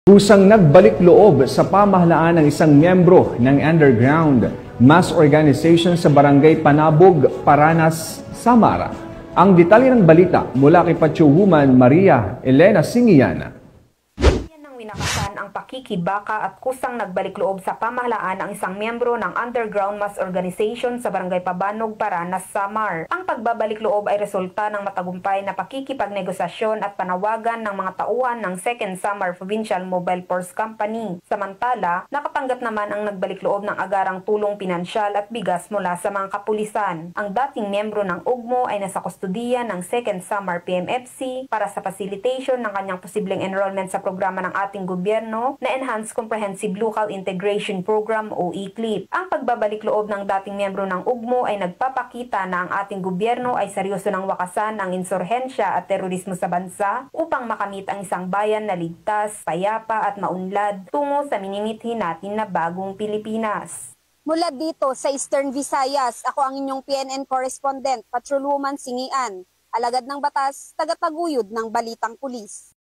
Kusang nagbalik loob sa pamahalaan ng isang miyembro ng underground mass organization sa Barangay Panabog, Paranas, Samar. Ang detalye ng balita mula kay Patsyuhuman Maria Elena Singiana. Winakasan ang pakikibaka at kusang nagbalik loob sa pamahalaan ng isang miyembro ng underground mass organization sa Barangay Pabanog, Paranas, Samar. Ang pagbabalik loob ay resulta ng matagumpay na pakikipagnegosasyon at panawagan ng mga tauhan ng 2nd Samar Provincial Mobile Force Company. Samantala, nakatanggap naman ang nagbalik loob ng agarang tulong pinansyal at bigas mula sa mga kapulisan. Ang dating miyembro ng UGMO ay nasa kustudiya ng 2nd Samar PMFC para sa facilitation ng kanyang posibleng enrollment sa programa ng ating gobyerno na Enhanced Comprehensive Local Integration Program o ECLIP. Ang pagbabalik loob ng dating miyembro ng UGMO ay nagpapakita na ang ating gobyerno ay seryoso ng wakasan ang insurhensya at terorismo sa bansa upang makamit ang isang bayan na ligtas, payapa at maunlad tungo sa minimithi natin na bagong Pilipinas. Mula dito sa Eastern Visayas, ako ang inyong PNN correspondent, Patsyuhuman Singian, alagad ng batas, tagataguyod ng Balitang Pulis.